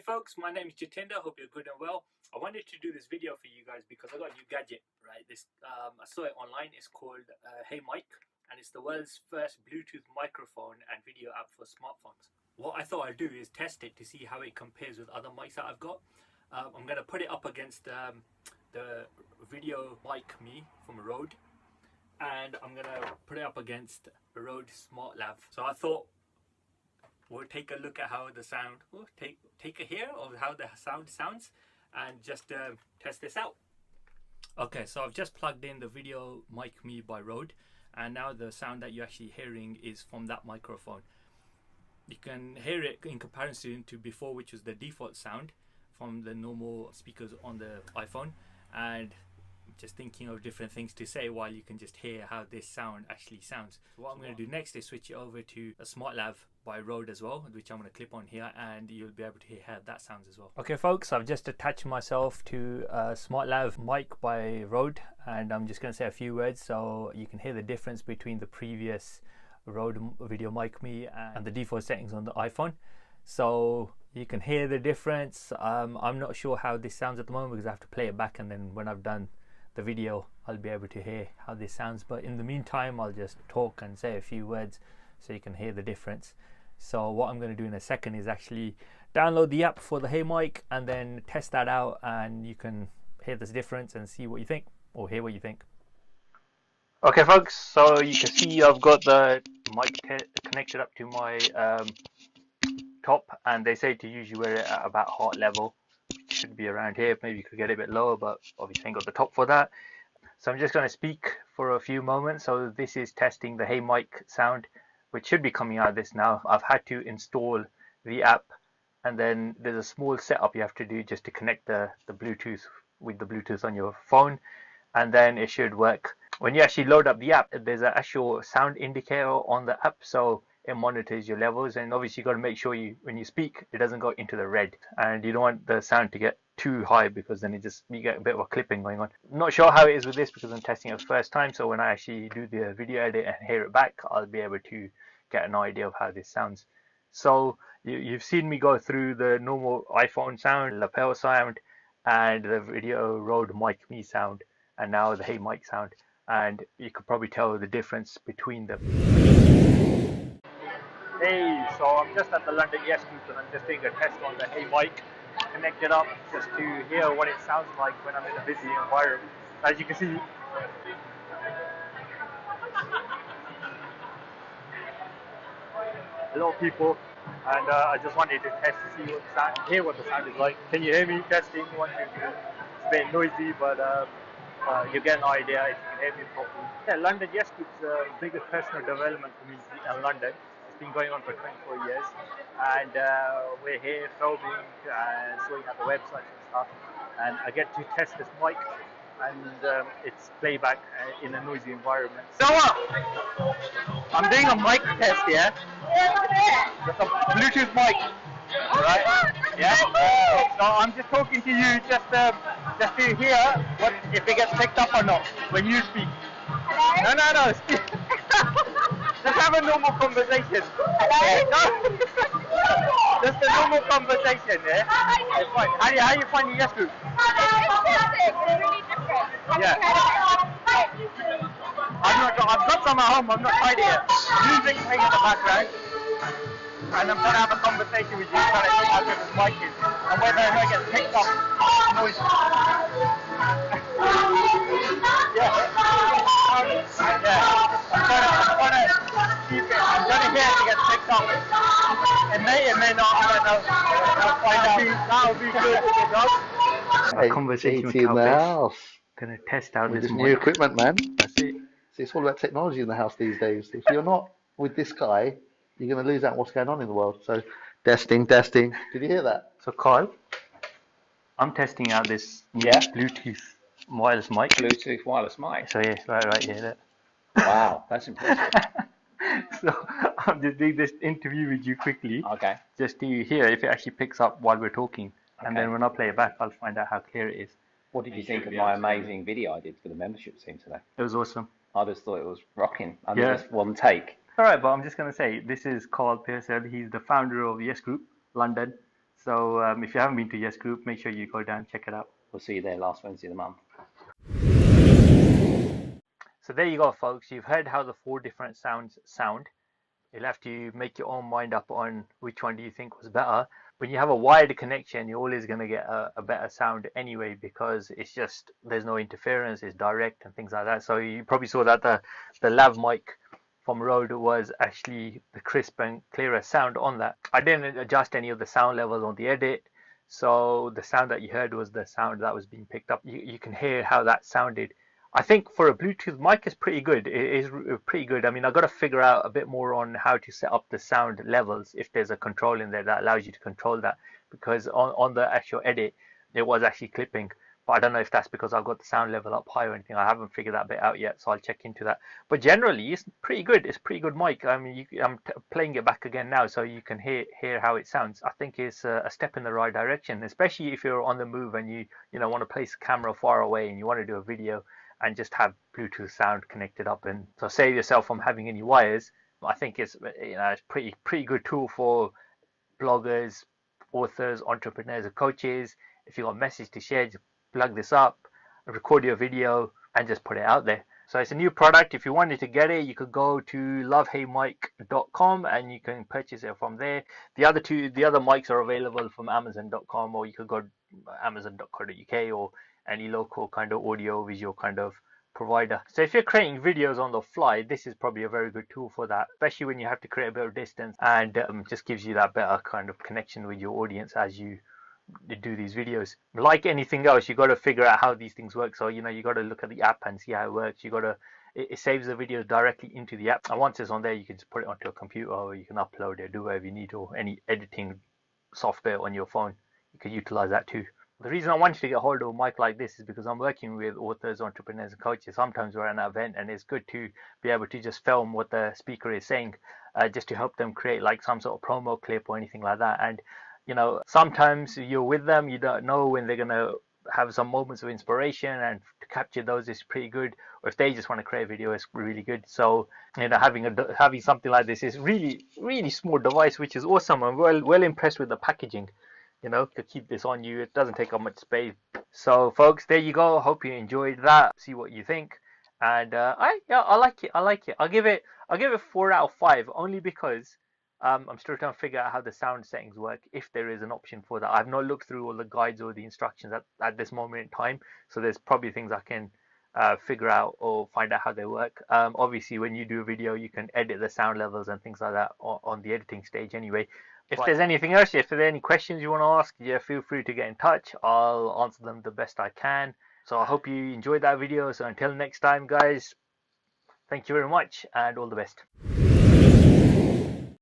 folks, my name is Jatinder. Hope you're good and well. I wanted to do this video for you guys because I got a new gadget, right? I saw it online. It's called VideoMic, and it's the world's first Bluetooth microphone and video app for smartphones. What I thought I'd do is test it to see how it compares with other mics that I've got. I'm going to put it up against the VideoMic Me from Rode, and I'm going to put it up against Rode SmartLav. So I thought we'll take a look at how the sound, take a hear of how the sound sounds and just test this out. Okay, so I've just plugged in the VideoMic Me by Rode, and now the sound that you're actually hearing is from that microphone. You can hear it in comparison to before, which was the default sound from the normal speakers on the iPhone, and just thinking of different things to say while you can just hear how this sound actually sounds. So what I'm going to do next is switch it over to a SmartLav by Rode as well, which I'm going to clip on here, and you'll be able to hear how that sounds as well. Okay folks, I've just attached myself to a SmartLav mic by Rode, and I'm just going to say a few words so you can hear the difference between the previous Rode VideoMic Me and the default settings on the iPhone. So you can hear the difference. I'm not sure how this sounds at the moment because I have to play it back, and then when I've done the video I'll be able to hear how this sounds, but in the meantime I'll just talk and say a few words so you can hear the difference. So what I'm going to do in a second is actually download the app for the VideoMic and then test that out, and you can hear this difference and see what you think, or hear what you think. Okay folks, so you can see I've got the mic connected up to my top, and they say to usually wear it at about heart level. It should be around here. Maybe you could get it a bit lower, but obviously I ain't got the top for that. So I'm just going to speak for a few moments. So this is testing the VideoMic sound, which should be coming out of this now. I've had to install the app, and then there's a small setup you have to do just to connect the Bluetooth with the Bluetooth on your phone, and then it should work. When you actually load up the app, there's an actual sound indicator on the app, so it monitors your levels, and obviously you got to make sure when you speak it doesn't go into the red, and you don't want the sound to get too high because then you get a bit of a clipping going on. I'm not sure how it is with this because I'm testing it the first time, so when I actually do the video edit and hear it back, I'll be able to get an idea of how this sounds. So you've seen me go through the normal iPhone sound, lapel sound, and the VideoMic Me sound, and now the VideoMic sound, and you could probably tell the difference between them. Hey, so I'm just at the London Yes Group, and I'm just doing a test on the VideoMic, connected up just to hear what it sounds like when I'm in a busy environment. As you can see, a lot of people, and I just wanted to test to see hear what the sound is like. Can you hear me? Testing, 1, 2, 3. It's a bit noisy, but you get an idea if you can hear me properly. Yeah, London Yes Group's the biggest personal development community in London. Been going on for 24 years, and we're here filming and sorting out the websites and stuff, and I get to test this mic, and it's playback in a noisy environment. So I'm doing a mic test here with a Bluetooth mic, right? Yeah. So I'm just talking to you just to hear what if it gets picked up or not when you speak. No. Just have a normal conversation. Hello? Just a normal conversation, yeah? It's fine. How you finding Yes Group? Fantastic. It's really different. Yeah. I've got some at home. I'm not tried it yet. Music playing in the background, and I'm trying to have a conversation with you, trying to see how good this mic is, and whether or not it gets picked up noise. I'm trying to hear if it gets picked up. It may not, I don't know. I'll find out. That'll be good. Hey, Conversation with in the house. Gonna test out with this new equipment, man. That's it. See, it's all about technology in the house these days. If you're not with this guy, you're going to lose out what's going on in the world. So, testing. Did you hear that? So, Carl, I'm testing out this Bluetooth wireless mic. Bluetooth wireless mic. So yeah, right here. That. Wow, that's impressive. So I'm just doing this interview with you quickly. Okay. Just to hear if it actually picks up while we're talking, and then when I play it back, I'll find out how clear it is. What did you think of my amazing video I did for the membership team today? It was awesome. I just thought it was rocking. Just one take. All right, but I'm just going to say, this is Carl Pearsall. He's the founder of Yes Group, London. So if you haven't been to Yes Group, make sure you go down, check it out. We'll see you there last Wednesday of the month. So there you go, folks. You've heard how the 4 different sounds sound. You'll have to make your own mind up on which one do you think was better. When you have a wired connection, you're always going to get a better sound anyway, because it's just, there's no interference, it's direct and things like that. So you probably saw that the lav mic from Rode was actually the crisp and clearer sound on that. I didn't adjust any of the sound levels on the edit, so the sound that you heard was the sound that was being picked up. You can hear how that sounded. I think for a Bluetooth mic, it's pretty good. It is pretty good. I mean, I've got to figure out a bit more on how to set up the sound levels, if there's a control in there that allows you to control that, because on the actual edit, it was actually clipping. But I don't know if that's because I've got the sound level up high or anything. I haven't figured that bit out yet, so I'll check into that. But generally, it's pretty good. It's a pretty good mic. I mean, I'm playing it back again now, so you can hear how it sounds. I think it's a step in the right direction, especially if you're on the move and you want to place a camera far away and you want to do a video and just have Bluetooth sound connected up, and so save yourself from having any wires. I think it's it's pretty good tool for bloggers, authors, entrepreneurs, and coaches. If you've got a message to share, just plug this up, record your video, and just put it out there. So it's a new product. If you wanted to get it, you could go to loveheymic.com and you can purchase it from there. The other mics are available from amazon.com, or you could go amazon.co.uk or any local kind of audio visual kind of provider. So if you're creating videos on the fly, this is probably a very good tool for that, especially when you have to create a bit of distance, and just gives you that better kind of connection with your audience as you do these videos. Like anything else, you got to figure out how these things work. So you got to look at the app and see how it works. It saves the videos directly into the app, and once it's on there, you can just put it onto a computer, or you can upload it, do whatever you need, or any editing software on your phone, you can utilize that too. The reason I wanted to get hold of a mic like this is because I'm working with authors, entrepreneurs, and coaches. Sometimes we're at an event and it's good to be able to just film what the speaker is saying, just to help them create like some sort of promo clip or anything like that. And sometimes you're with them, you don't know when they're gonna have some moments of inspiration, and to capture those is pretty good. Or if they just want to create a video, it's really good. So having something like this is really small device, which is awesome. I'm well impressed with the packaging. To keep this on you, it doesn't take up much space. So folks, there you go. Hope you enjoyed that. See what you think. And I like it. I'll give it 4 out of 5, only because I'm still trying to figure out how the sound settings work, if there is an option for that. I've not looked through all the guides or the instructions at this moment in time, so there's probably things I can figure out or find out how they work. Obviously, when you do a video, you can edit the sound levels and things like that on the editing stage anyway. If there's anything else, if there are any questions you want to ask, feel free to get in touch. I'll answer them the best I can. So I hope you enjoyed that video. So until next time, guys, thank you very much and all the best.